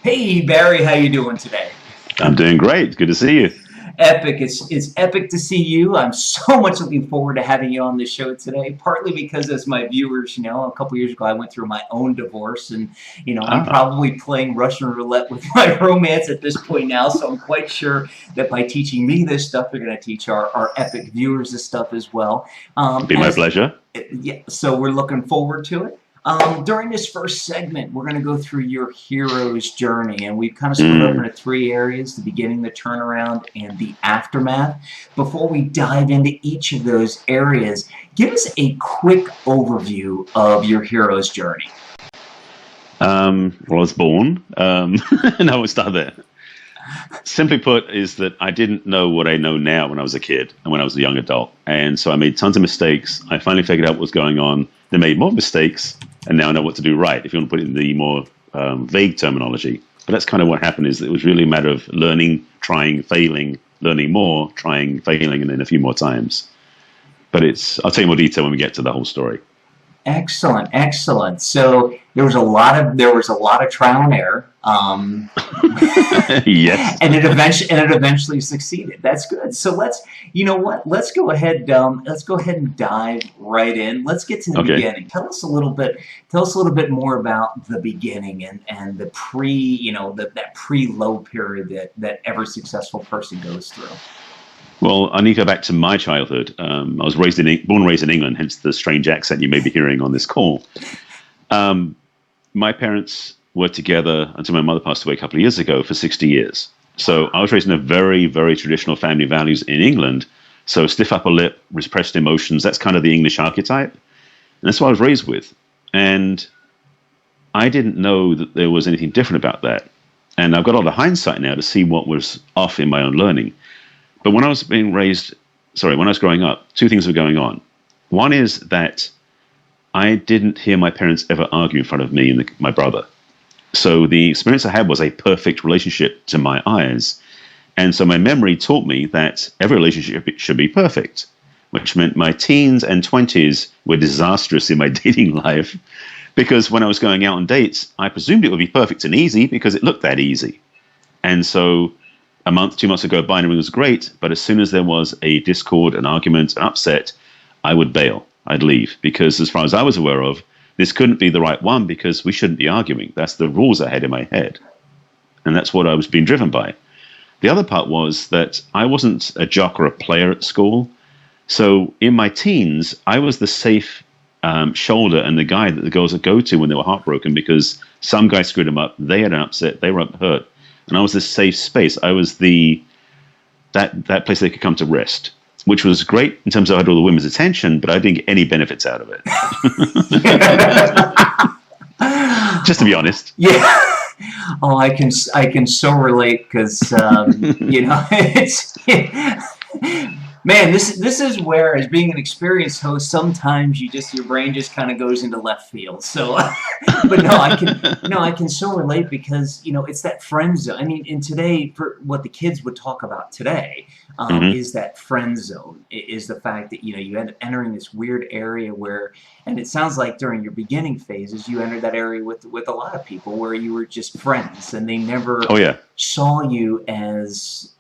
Hey Barry, how you doing today? I'm doing great. Good to see you. Epic. It's epic to see you. I'm so much looking forward to having you on the show today. Partly because, as my viewers, a couple years ago I went through my own divorce, and I'm Ah, probably playing Russian roulette with my romance at this point now. So I'm quite sure that by teaching me this stuff, you're going to teach our epic viewers this stuff as well. be my As pleasure. Yeah, so we're looking forward to it. During this first segment, we're going to go through your hero's journey, and we've kind of split up Mm, into three areas: the beginning, the turnaround, and the aftermath. Before we dive into each of those areas, give us a quick overview of your hero's journey. well, I was born. No, we'll start there. Simply put, is that I didn't know what I know now when I was a kid and when I was a young adult. And so I made tons of mistakes. I finally figured out what was going on. Then made more mistakes, and now I know what to do right, if you want to put it in the more vague terminology. But that's kind of what happened, is that it was really a matter of learning, trying, failing, learning more, trying, failing, and then a few more times. But I'll tell you more detail when we get to the whole story. Excellent, excellent. So there was a lot of trial and error, Yes. and it eventually succeeded. That's good. So you know what? Let's go ahead and dive right in. Let's get to the Okay. beginning. Tell us a little bit more about the beginning and the that pre-low period that every successful person goes through. Well, I need to go back to my childhood. I was born and raised in England, hence the strange accent you may be hearing on this call. Um, my parents were together until my mother passed away a couple of years ago for 60 years. So I was raised in a very, very traditional family values in England. So stiff upper lip, repressed emotions, that's kind of the English archetype. And that's what I was raised with. And I didn't know that there was anything different about that. And I've got a lot of hindsight now to see what was off in my own learning. But when I was growing up, two things were going on. One is that I didn't hear my parents ever argue in front of me and my brother. So the experience I had was a perfect relationship to my eyes. And so my memory taught me that every relationship should be perfect, which meant my teens and 20s were disastrous in my dating life because when I was going out on dates, I presumed it would be perfect and easy because it looked that easy. And so a month, 2 months ago, binary was great, but as soon as there was a discord, an argument, an upset, I would bail. I'd leave because, as far as I was aware of, this couldn't be the right one because we shouldn't be arguing. That's the rules I had in my head, and that's what I was being driven by. The other part was that I wasn't a jock or a player at school, so in my teens, I was the safe shoulder and the guy that the girls would go to when they were heartbroken because some guy screwed them up, they had an upset, they were hurt, and I was this safe space. I was that place they could come to rest, which was great in terms of I had all the women's attention, but I didn't get any benefits out of it. Just to be honest. Yeah. Oh, I can so relate because it's man, this is where, as being an experienced host, sometimes your brain just kind of goes into left field. So, but no, I can so relate because it's that friend zone. I mean, in today, for what the kids would talk about today, Hmm. is that friend zone. Is the fact that you end up entering this weird area where, and it sounds like during your beginning phases, you entered that area with a lot of people where you were just friends, and they never Oh yeah, saw you as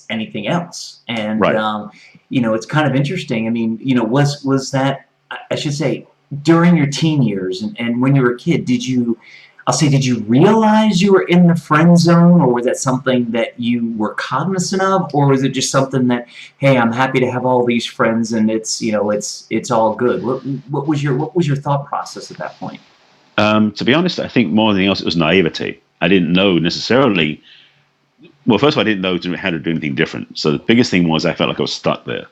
anything else. And right. it's kind of interesting. I mean, was that, I should say, during your teen years and when you were a kid, did you realize you were in the friend zone, or was that something that you were cognizant of, or was it just something that, hey, I'm happy to have all these friends and it's all good? What was your thought process at that point? To be honest, I think more than anything else, it was naivety. I didn't know necessarily. Well, first of all, I didn't know how to do anything different. So the biggest thing was I felt like I was stuck there.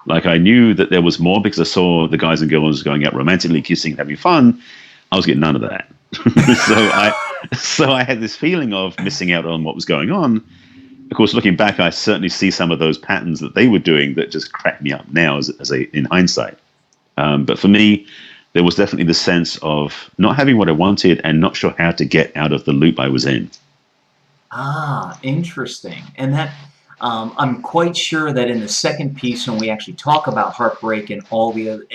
Like I knew that there was more because I saw the guys and girls going out romantically, kissing, having fun. I was getting none of that. so I so I had this feeling of missing out on what was going on. Of course, looking back, I certainly see some of those patterns that they were doing that just crack me up now in hindsight. But for me, there was definitely the sense of not having what I wanted and not sure how to get out of the loop I was in. Ah, interesting. And that, I'm quite sure that in the second piece, when we actually talk about heartbreak and all the other,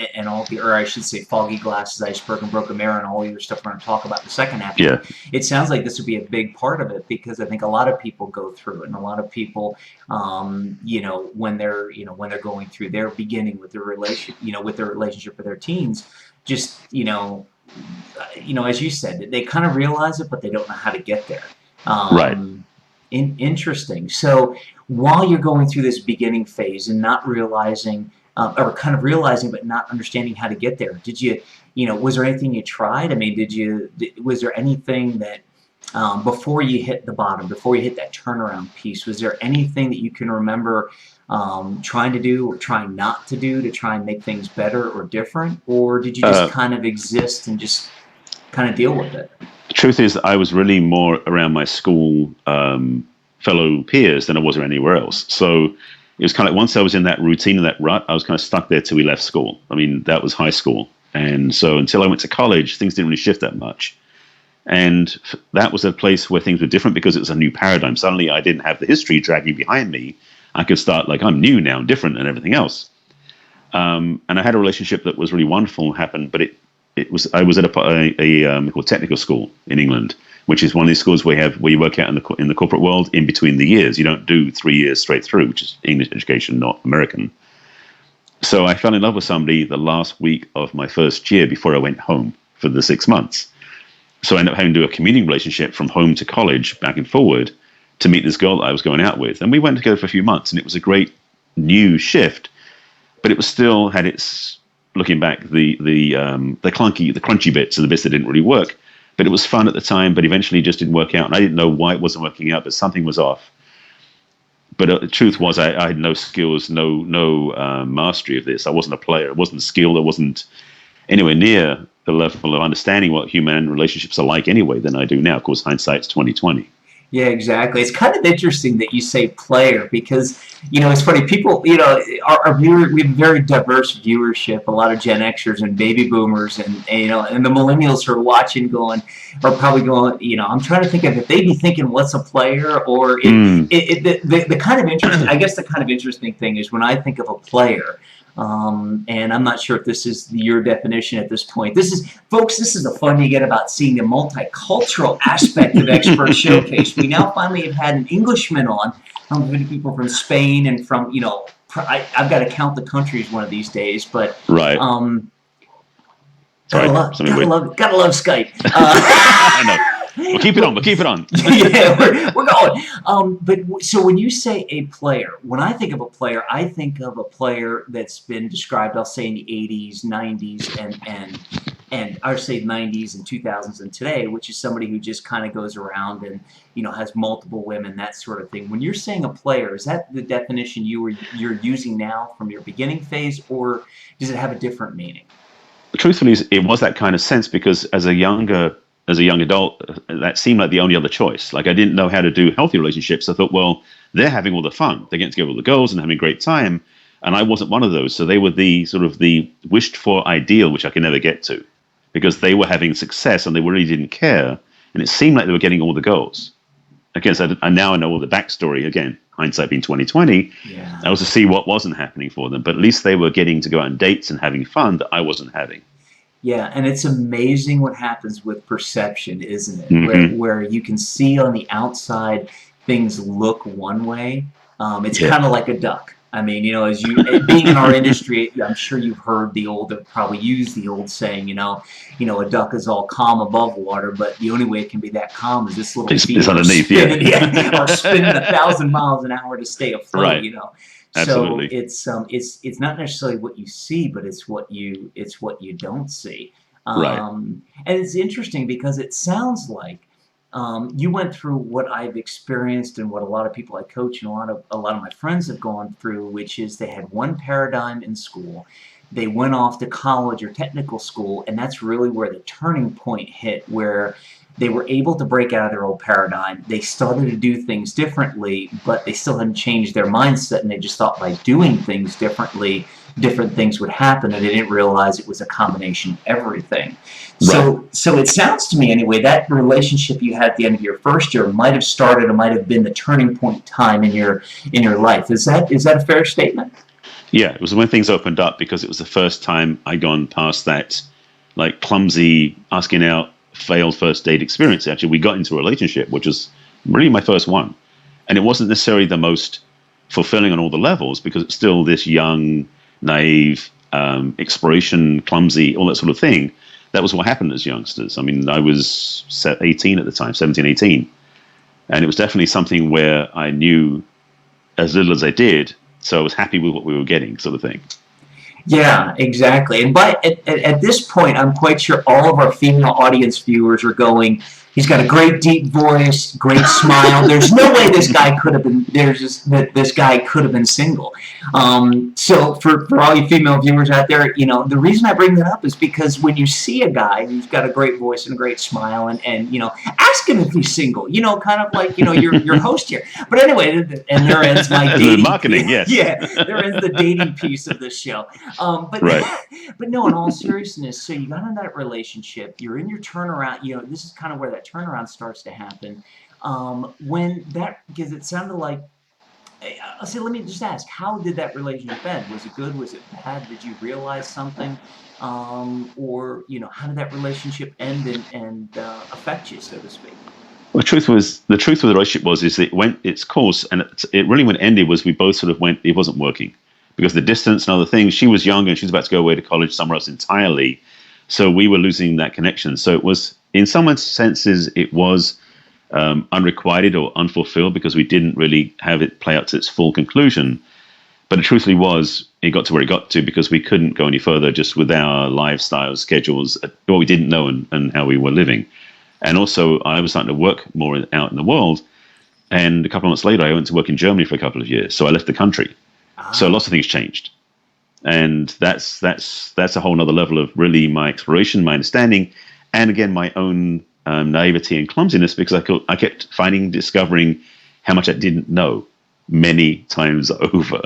or I should say, Foggy Glasses, Iceberg, and Broken Mirror, and all the other stuff we're going to talk about in the second half. Yeah. It sounds like this would be a big part of it, because I think a lot of people go through it, and a lot of people, when they're going through their beginning with their relationship with their teens, just as you said, they kind of realize it, but they don't know how to get there. Right. Interesting. So while you're going through this beginning phase and not realizing, or kind of realizing but not understanding how to get there, did you, was there anything you tried? I mean, was there anything that, before you hit the bottom, before you hit that turnaround piece, was there anything that you can remember trying to do or trying not to do to try and make things better or different? Or did you just kind of exist and just kind of deal with it? The truth is, I was really more around my school fellow peers than I was anywhere else. So it was kind of like, once I was in that routine and that rut, I was kind of stuck there till we left school. I mean, that was high school. And so until I went to college, things didn't really shift that much. And that was a place where things were different because it was a new paradigm. Suddenly I didn't have the history dragging behind me. I could start like, I'm new now, different and everything else. And I had a relationship that was really wonderful happened, but I was at a technical school in England, which is one of these schools where you work out in the corporate world in between the years. You don't do 3 years straight through, which is English education, not American. So I fell in love with somebody the last week of my first year before I went home for the 6 months. So I ended up having to do a commuting relationship from home to college, back and forward, to meet this girl that I was going out with. And we went together for a few months, and it was a great new shift, but it was still had its, looking back, the crunchy bits and the bits that didn't really work. But it was fun at the time, but eventually it just didn't work out. And I didn't know why it wasn't working out, but something was off. But the truth was, I had no skills, no mastery of this. I wasn't a player. I wasn't skilled. I wasn't anywhere near the level of understanding what human relationships are like anyway than I do now. Of course, hindsight's 20/20. Yeah, exactly. It's kind of interesting that you say player, because, it's funny. People, our viewer, we have a very diverse viewership, a lot of Gen Xers and baby boomers and the millennials who are watching are probably going, I'm trying to think of if they'd be thinking, what's a player? Or the kind of interesting, I guess the kind of interesting thing is when I think of a player, and I'm not sure if this is your definition at this point. Folks, this is the fun you get about seeing the multicultural aspect of Expert Showcase. We now finally have had an Englishman on. People from Spain and from, I've got to count the countries one of these days, but right. Gotta love Skype. I know. We'll keep it on. Yeah, we're going. But so when you say a player, when I think of a player, I think of a player that's been described, I'll say, in the 80s, 90s, and I would say 90s and 2000s and today, which is somebody who just kind of goes around and has multiple women, that sort of thing. When you're saying a player, is that the definition you're using now from your beginning phase, or does it have a different meaning? Truthfully, it was that kind of sense, because as a young adult, that seemed like the only other choice. Like, I didn't know how to do healthy relationships. I thought, well, they're having all the fun. They're getting together with the girls and having a great time. And I wasn't one of those. So they were the sort of the wished for ideal, which I could never get to, because they were having success and they really didn't care. And it seemed like they were getting all the girls. Again, so I now know all the backstory. Again, hindsight being 20/20. Yeah. I was to see what wasn't happening for them. But at least they were getting to go on dates and having fun that I wasn't having. Yeah, and it's amazing what happens with perception, isn't it? Mm-hmm. Where you can see on the outside things look one way. It's kind of like a duck. I mean, as you being in our industry, I'm sure you've heard probably use the old saying, a duck is all calm above water, but the only way it can be that calm is this little feet underneath, or spinning 1,000 miles an hour to stay afloat. Right. Absolutely. So it's not necessarily what you see, but it's what you don't see. Right. And it's interesting because it sounds like you went through what I've experienced and what a lot of people I coach and a lot of my friends have gone through, which is they had one paradigm in school. They went off to college or technical school, and that's really where the turning point hit, where they were able to break out of their old paradigm. They started to do things differently, but they still hadn't changed their mindset, and they just thought by doing things differently, different things would happen, and they didn't realize it was a combination of everything. Right. So it sounds to me anyway that relationship you had at the end of your first year might have started, or might have been the turning point time in your life. Is that a fair statement? Yeah, it was when things opened up, because it was the first time I'd gone past that like clumsy asking out failed first date experience. Actually, we got into a relationship, which was really my first one. And it wasn't necessarily the most fulfilling on all the levels, because it's still this young, naive, exploration, clumsy, all that sort of thing. That was what happened as youngsters. I mean, I was 18 at the time, 17, 18. And it was definitely something where I knew as little as I did, so I was happy with what we were getting, sort of thing. Yeah, exactly. And at this point, I'm quite sure all of our female audience viewers are going, he's got a great deep voice, great smile. There's no way this guy could have been, this guy could have been single. So for all you female viewers out there, the reason I bring that up is because when you see a guy who's got a great voice and a great smile, and ask him if he's single, kind of like, your host here. But anyway, and there ends my dating marketing, piece. yes. Yeah, there ends the dating piece of this show. Right. But no, in all seriousness, so you got in that relationship, you're in your turnaround, this is kind of where that turnaround starts to happen. Because it sounded like, I'll say, let me just ask, how did that relationship end? Was it good? Was it bad? Did you realize something? Or, how did that relationship end and affect you, so to speak? Well, the truth with the relationship is it went its course, and it really, when it ended, was we both sort of went, it wasn't working. Because the distance and other things, she was young and she was about to go away to college somewhere else entirely. So we were losing that connection. So it was, in some senses, it was unrequited or unfulfilled, because we didn't really have it play out to its full conclusion. But it truthfully was, it got to where it got to because we couldn't go any further just with our lifestyles, schedules, what we didn't know, and how we were living. And also, I was starting to work more out in the world. And a couple of months later, I went to work in Germany for a couple of years. So I left the country. So lots of things changed, and that's a whole nother level of really my exploration, my understanding, and again my own naivety and clumsiness, because I kept discovering how much I didn't know many times over.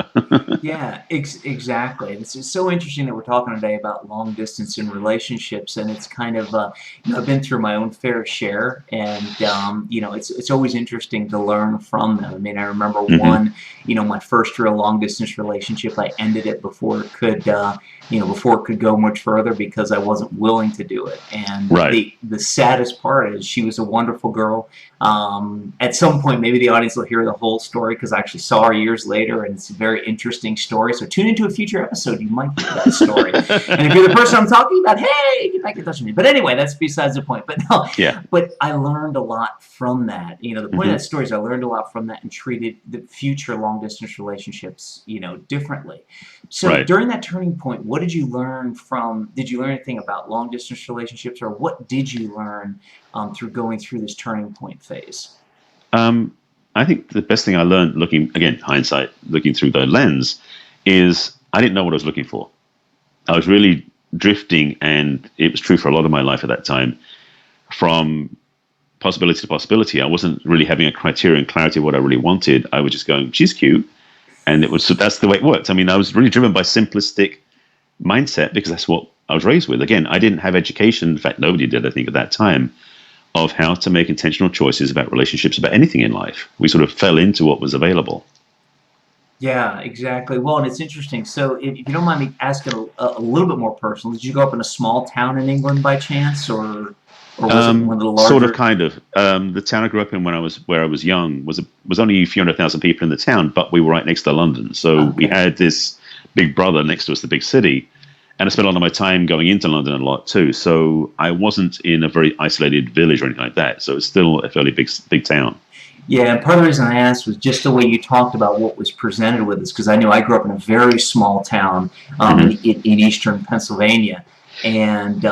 Yeah, exactly. It's so interesting that we're talking today about long distance in relationships, and it's kind of I've been through my own fair share, and it's always interesting to learn from them. I mean, I remember one, my first real long distance relationship. I ended it before it could go much further because I wasn't willing to do it. And right. the saddest part is she was a wonderful girl. At some point, maybe the audience will hear the whole story, because I actually saw her years later, and it's a very interesting story. So tune into a future episode. You might hear that story. And if you're the person I'm talking about, hey, get back in touch with me. But anyway, that's besides the point. But no, yeah. But I learned a lot from that. The point of that story is I learned a lot from that and treated the future long distance relationships, differently. So during that turning point, what did you learn from? Did you learn anything about long distance relationships, or what did you learn through going through this turning point phase? I think the best thing I learned, looking, again, hindsight, looking through the lens, is I didn't know what I was looking for. I was really drifting, and it was true for a lot of my life at that time, from possibility to possibility. I wasn't really having a criterion, clarity of what I really wanted. I was just going, she's cute. And that's the way it worked. I mean, I was really driven by simplistic mindset, because that's what I was raised with. Again, I didn't have education. In fact, nobody did, I think, at that time, of how to make intentional choices about relationships, about anything in life. We sort of fell into what was available. Yeah, exactly. Well, and it's interesting. So if you don't mind me asking a little bit more personal, did you grow up in a small town in England by chance, or was it one of the larger? Sort of, kind of. The town I grew up in where I was young was only a few 100,000 people in the town, but we were right next to London. So we had this big brother next to us, the big city. And I spent a lot of my time going into London a lot too. So I wasn't in a very isolated village or anything like that. So it's still a fairly big town. Yeah, and part of the reason I asked was just the way you talked about what was presented with us, because I knew I grew up in a very small town in eastern Pennsylvania. And,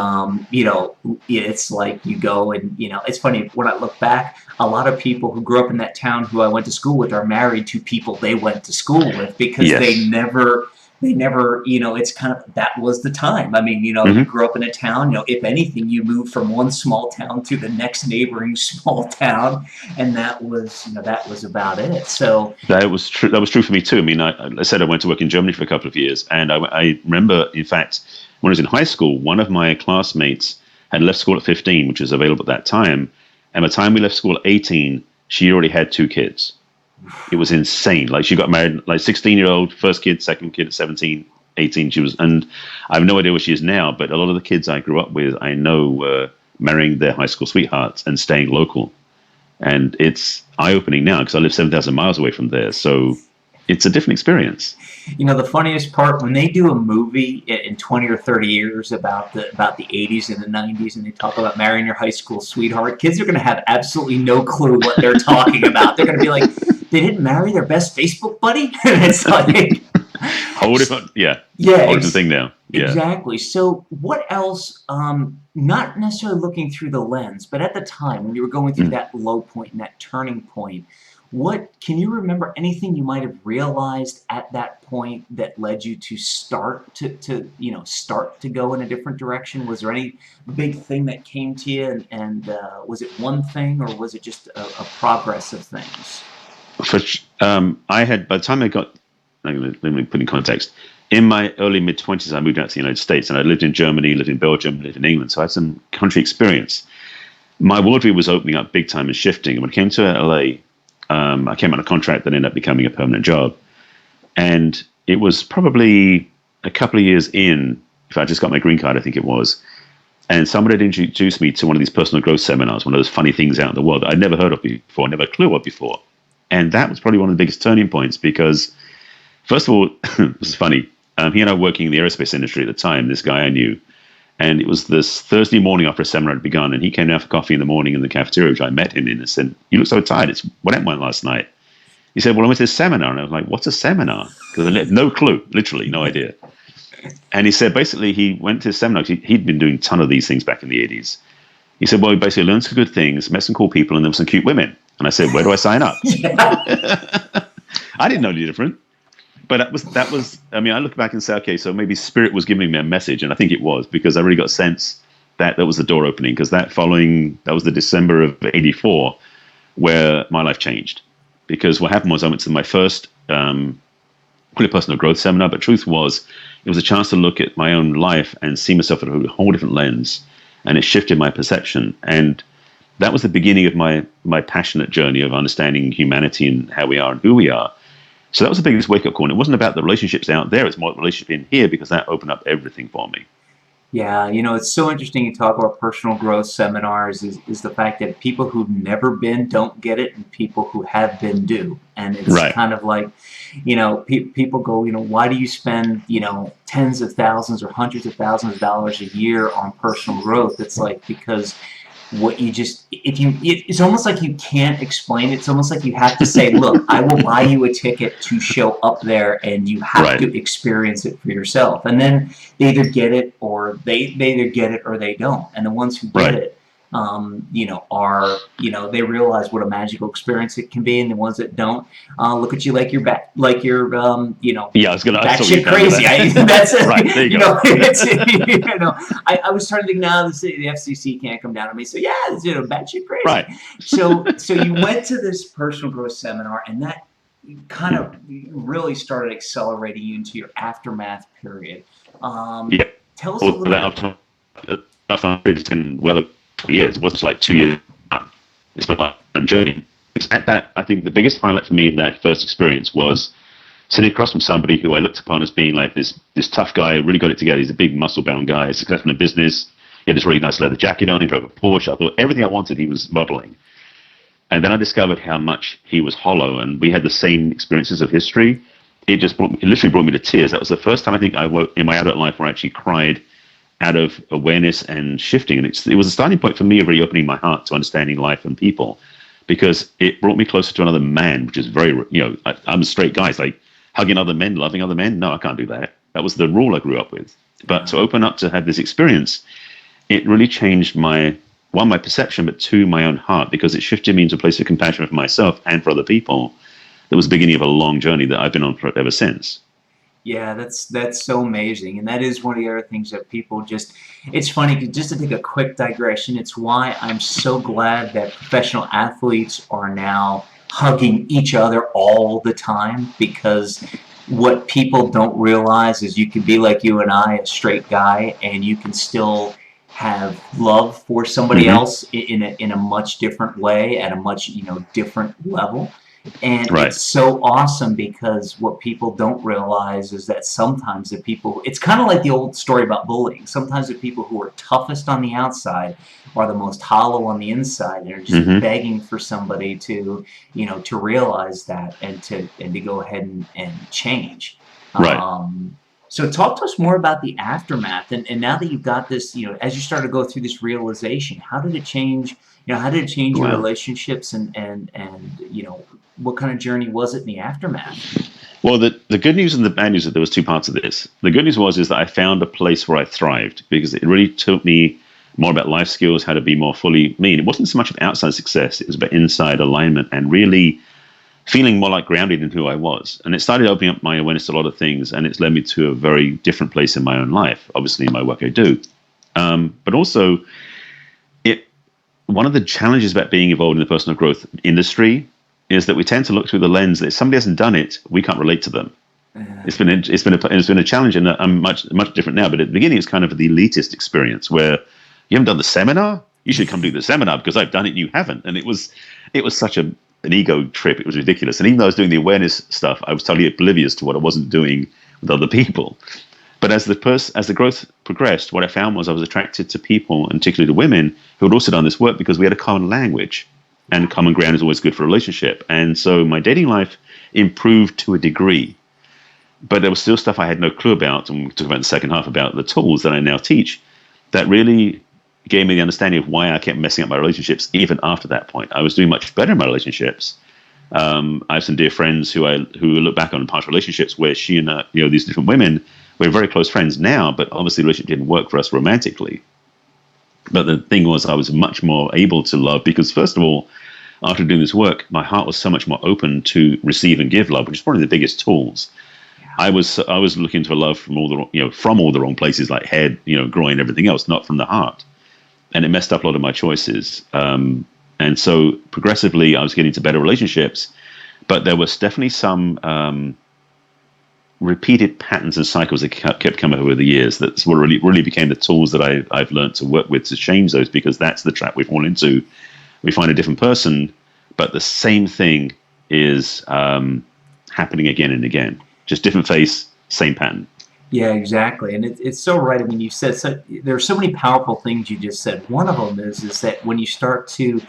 it's like you go and, it's funny, when I look back, a lot of people who grew up in that town who I went to school with are married to people they went to school with, because they never they never, it's kind of, that was the time. I mean, you Hmm. grew up in a town, if anything, you moved from one small town to the next neighboring small town, and that was about it. So, That was true. That was true for me too. I mean, I said I went to work in Germany for a couple of years, and I remember, in fact, when I was in high school, one of my classmates had left school at 15, which was available at that time, and by the time we left school at 18, she already had 2 kids. It was insane. Like, she got married, like, 16-year-old, first kid, second kid at 17, 18. She was, and I have no idea where she is now, but a lot of the kids I grew up with, I know were marrying their high school sweethearts and staying local. And it's eye-opening now because I live 7,000 miles away from there. So it's a different experience. the funniest part, when they do a movie in 20 or 30 years about the 80s and the 90s, and they talk about marrying your high school sweetheart, kids are going to have absolutely no clue what they're talking about. They're going to be like, they didn't marry their best Facebook buddy? And it's like, Whole different, yeah, yeah, whole different thing now. Yeah. exactly. So what else, not necessarily looking through the lens, but at the time when you were going through Mm. that low point and that turning point, what can you remember anything you might have realized at that point that led you to start to go in a different direction? Was there any big thing that came to you, and was it one thing, or was it just a progress of things? I had, by the time I got, let me put in context. In my early mid 20s, I moved out to the United States, and I lived in Germany, lived in Belgium, lived in England. So I had some country experience. My worldview was opening up big time and shifting. And when it came to LA, I came on a contract that ended up becoming a permanent job. And it was probably a couple of years in, if I just got my green card, I think it was. And somebody had introduced me to one of these personal growth seminars, one of those funny things out in the world that I'd never heard of before, never a clue of before. And that was probably one of the biggest turning points because, first of all, it was funny. He and I were working in the aerospace industry at the time, this guy I knew. And it was this Thursday morning after a seminar had begun, and he came down for coffee in the morning in the cafeteria, which I met him in, and said, "You look so tired. It's what happened last night?" He said, "Well, I went to this seminar." And I was like, "What's a seminar?" Because I had no clue, literally no idea. And he said, basically, he went to this seminar. He'd been doing a ton of these things back in the 80s. He said, well, he basically learned some good things, met some cool people, and there were some cute women. And I said, where do I sign up? Yeah. I didn't know any different. But that was, I mean, I look back and say, okay, so maybe Spirit was giving me a message, and I think it was, because I really got a sense that that was the door opening, because that was the December of '84 where my life changed. Because what happened was I went to my first really personal growth seminar, but truth was, it was a chance to look at my own life and see myself through a whole different lens, and it shifted my perception. And that was the beginning of my passionate journey of understanding humanity and how we are and who we are. So that was the biggest wake-up call. And it wasn't about the relationships out there. It's more the relationship in here, because that opened up everything for me. Yeah, it's so interesting you talk about personal growth seminars is the fact that people who've never been don't get it, and people who have been do. And it's Right. kind of like, people go, why do you spend, tens of thousands or hundreds of thousands of dollars a year on personal growth? It's like, because what you just, it's almost like you can't explain it. It's almost like you have to say, look, I will buy you a ticket to show up there, and you have Right. to experience it for yourself. And then they either get it, or they either get it or they don't. And the ones who get Right. it, they realize what a magical experience it can be. And the ones that don't, look at you like you're Yeah, I was gonna. I saw batshit you down with crazy. that. That's it. Right. There you go. I was trying to think, now the FCC can't come down on me. So yeah, it's batshit crazy. Right. So you went to this personal growth seminar, and that kind of really started accelerating you into your aftermath period. Yeah. Tell us a Well, little bit. it's been well over 20 years. It was like 2 years. It's been like a journey. At that, I think the biggest highlight for me in that first experience was sitting across from somebody who I looked upon as being like this tough guy, really got it together. He's a big muscle-bound guy, successful in business. He had this really nice leather jacket on. He drove a Porsche. I thought everything I wanted, he was modeling. And then I discovered how much he was hollow, and we had the same experiences of history. It literally brought me to tears. That was the first time I think I woke in my adult life where I actually cried out of awareness and shifting. And it was a starting point for me of reopening my heart to understanding life and people, because it brought me closer to another man, which is very, I'm a straight guy. It's like hugging other men, loving other men. No, I can't do that. That was the rule I grew up with. But to open up to have this experience, it really changed my perception, but two, my own heart, because it shifted me into a place of compassion for myself and for other people. That was the beginning of a long journey that I've been on ever since. Yeah, that's so amazing, and that is one of the other things that people just. It's funny, 'cause just to take a quick digression. It's why I'm so glad that professional athletes are now hugging each other all the time, because what people don't realize is you can be like you and I, a straight guy, and you can still have love for somebody Hmm. else in a much different way, at a much, different level. And Right. it's so awesome, because what people don't realize is that sometimes the people, it's kind of like the old story about bullying. Sometimes the people who are toughest on the outside are the most hollow on the inside, and are just Hmm. begging for somebody to, to realize that, and to go ahead and change. Right. Um, so talk to us more about the aftermath, and now that you've got this, as you start to go through this realization, how did it change? How did it change your Wow. relationships, and what kind of journey was it in the aftermath? Well, the good news and the bad news is there was two parts of this. The good news is that I found a place where I thrived, because it really taught me more about life skills, how to be more fully me. And it wasn't so much about outside success; it was about inside alignment and really feeling more like grounded in who I was. And it started opening up my awareness to a lot of things, and it's led me to a very different place in my own life. Obviously, in my work I do, but also it. One of the challenges about being involved in the personal growth industry is that we tend to look through the lens that if somebody hasn't done it, we can't relate to them. Uh, It's been a challenge, and I'm much different now. But at the beginning, it's kind of the elitist experience where you haven't done the seminar. You should come do the seminar because I've done it and you haven't. And it was such an ego trip. It was ridiculous. And even though I was doing the awareness stuff, I was totally oblivious to what I wasn't doing with other people. But as the growth progressed, what I found was I was attracted to people, and particularly to women, who had also done this work, because we had a common language, and common ground is always good for a relationship. And so my dating life improved to a degree, but there was still stuff I had no clue about. And we'll talk about in the second half about the tools that I now teach that really gave me the understanding of why I kept messing up my relationships even after that point. I was doing much better in my relationships. I have some dear friends who look back on past relationships where she and these different women, we're very close friends now, but obviously the relationship didn't work for us romantically. But the thing was, I was much more able to love because, first of all, after doing this work, my heart was so much more open to receive and give love, which is probably the biggest tools. I was looking for love from all the wrong places, like head, groin, everything else, not from the heart, and it messed up a lot of my choices. And so progressively, I was getting to better relationships, but there was definitely some repeated patterns and cycles that kept coming over the years. That's what really became the tools that I've learned to work with to change those, because that's the trap we fall into. We find a different person, but the same thing is happening again and again. Just different face, same pattern. Yeah, exactly, and it's so right. I mean, you said there are so many powerful things you just said. One of them is that when you start to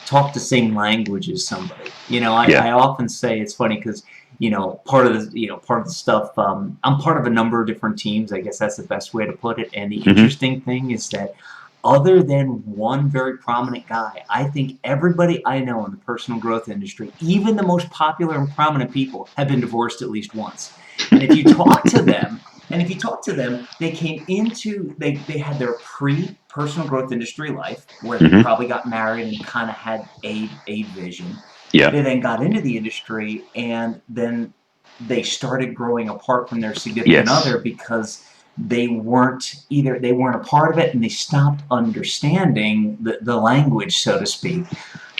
talk the same language as somebody, Yeah. I often say it's funny because part of the stuff. I'm part of a number of different teams. I guess that's the best way to put it. And the Hmm. interesting thing is that, other than one very prominent guy, I think everybody I know in the personal growth industry, even the most popular and prominent people, have been divorced at least once. And if you talk to them, they came into, they had their pre-personal growth industry life, where they Hmm. probably got married and kind of had a vision. Yeah. They then got into the industry, and then they started growing apart from their significant Yes. other, because they weren't a part of it, and they stopped understanding the language, so to speak.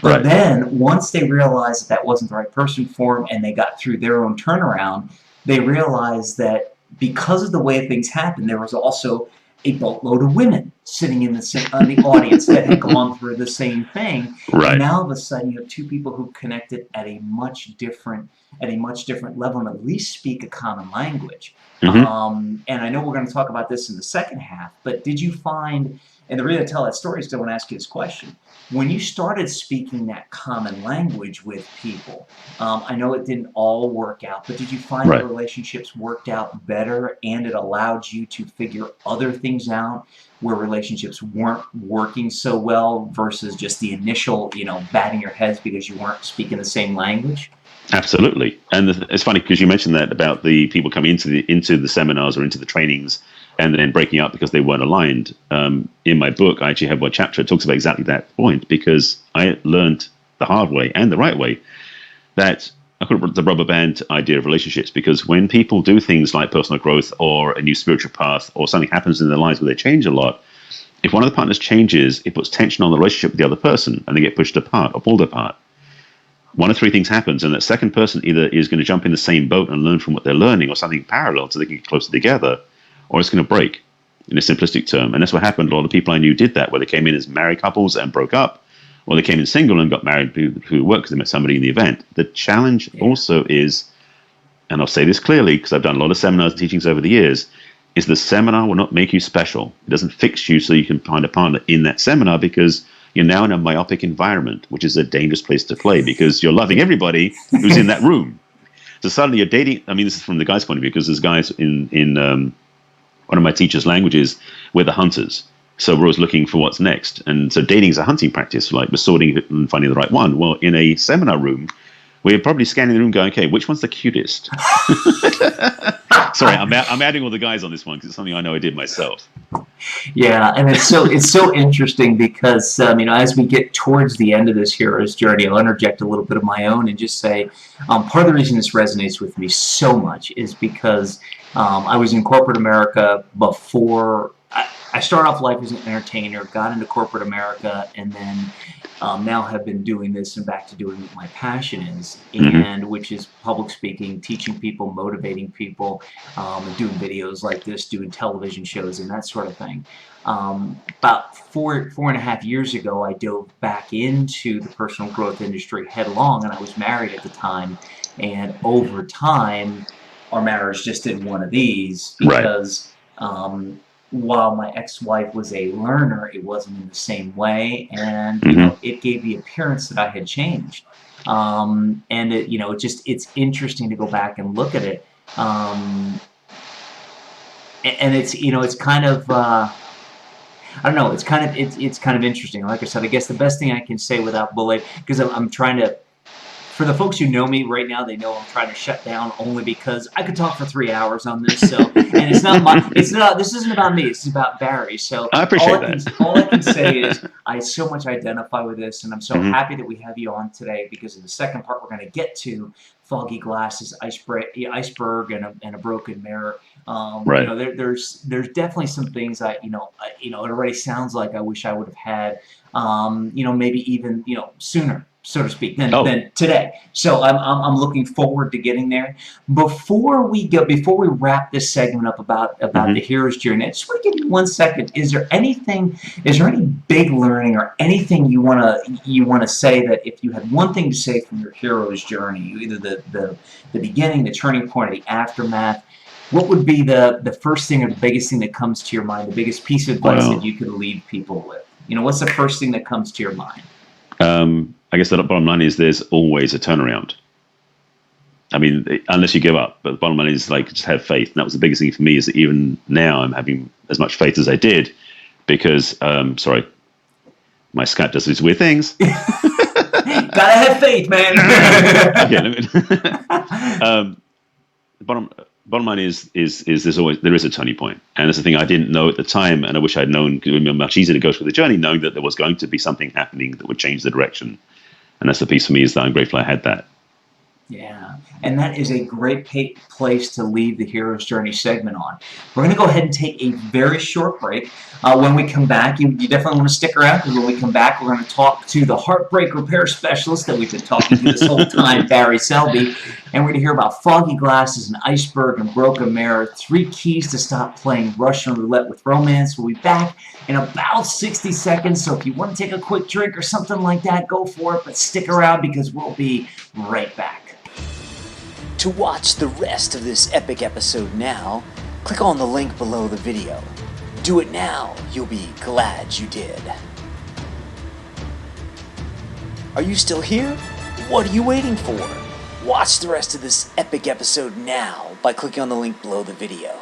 But Right. then, once they realized that wasn't the right person for them, and they got through their own turnaround, they realized that, because of the way things happened, there was also a boatload of women sitting in the audience that had gone through the same thing. And Right. now, all of a sudden, you have two people who connected at a much different level, and at least speak a common language. Hmm. And I know we're going to talk about this in the second half, but did you find, and the reason I tell that story is, I want to ask you this question. When you started speaking that common language with people, I know it didn't all work out, but did you find the Right. relationships worked out better, and it allowed you to figure other things out where relationships weren't working so well, versus just the initial, batting your heads because you weren't speaking the same language? Absolutely. And it's funny because you mentioned that about the people coming into the seminars or into the trainings and then breaking up because they weren't aligned. In my book, I actually have one chapter that talks about exactly that point, because I learned the hard way and the right way that I call it the rubber band idea of relationships, because when people do things like personal growth or a new spiritual path or something happens in their lives where they change a lot, if one of the partners changes, it puts tension on the relationship with the other person and they get pushed apart or pulled apart. One of three things happens, and that second person either is going to jump in the same boat and learn from what they're learning or something parallel so they can get closer together, or it's going to break, in a simplistic term. And that's what happened. A lot of people I knew did that, where they came in as married couples and broke up, or they came in single and got married who worked because they met somebody in the event. The challenge also is, and I'll say this clearly because I've done a lot of seminars and teachings over the years, is the seminar will not make you special. It doesn't fix you so you can find a partner in that seminar, because you're now in a myopic environment, which is a dangerous place to play because you're loving everybody who's in that room. So suddenly you're dating. I mean, this is from the guy's point of view, because there's guys in one of my teachers' languages, we're the hunters. So we're always looking for what's next. And so dating is a hunting practice, like we're sorting and finding the right one. Well, in a seminar room, we're probably scanning the room going, okay, which one's the cutest? Sorry, I'm adding all the guys on this one because it's something I know I did myself. Yeah, and it's so interesting because, as we get towards the end of this hero's journey, I'll interject a little bit of my own and just say part of the reason this resonates with me so much is because I was in corporate America before. I started off life as an entertainer, got into corporate America, and then now have been doing this and back to doing what my passion is, and which is public speaking, teaching people, motivating people, and doing videos like this, doing television shows and that sort of thing. About four and a half years ago, I dove back into the personal growth industry headlong, and I was married at the time, and over time, our marriage just did one of these because while my ex-wife was a learner, it wasn't in the same way, and it gave the appearance that I had changed. And it's interesting to go back and look at it. And it's kind of I don't know. It's kind of interesting. Like I said, I guess the best thing I can say without bullet, because I'm trying to. For the folks who know me right now, they know I'm trying to shut down only because I could talk for 3 hours on this. So, and this isn't about me. This is about Barry. So I appreciate that. All I can say is I so much identify with this, and I'm so happy that we have you on today, because in the second part we're going to get to Foggy Glasses, Iceberg, and a broken mirror. There's definitely some things it already sounds like I wish I would have had, maybe even sooner, so to speak, than today. So I'm looking forward to getting there. Before we wrap this segment up about the hero's journey, I just want to give you 1 second. Is there any big learning or anything you want to say, that if you had one thing to say from your hero's journey, either the beginning, the turning point, or the aftermath, what would be the first thing or the biggest thing that comes to your mind, the biggest piece of advice that you could leave people with? What's the first thing that comes to your mind? I guess the bottom line is there's always a turnaround. I mean, unless you give up. But the bottom line is, just have faith. And that was the biggest thing for me, is that even now I'm having as much faith as I did, because, sorry, my Skype does these weird things. Gotta have faith, man. Bottom line is there is a turning point, and that's the thing I didn't know at the time, and I wish I'd known, because it would be much easier to go through the journey knowing that there was going to be something happening that would change the direction. And that's the piece for me, is that I'm grateful I had that. Yeah. And that is a great place to leave the Hero's Journey segment on. We're going to go ahead and take a very short break. When we come back, you definitely want to stick around, because when we come back, we're going to talk to the Heartbreak Repair Specialist that we've been talking to this whole time, Barry Selby. And we're going to hear about Foggy Glasses and Iceberg and Broken Mirror, 3 keys to stop playing Russian Roulette with romance. We'll be back in about 60 seconds, so if you want to take a quick drink or something like that, go for it, but stick around, because we'll be right back. To watch the rest of this epic episode now, click on the link below the video. Do it now, you'll be glad you did. Are you still here? What are you waiting for? Watch the rest of this epic episode now by clicking on the link below the video.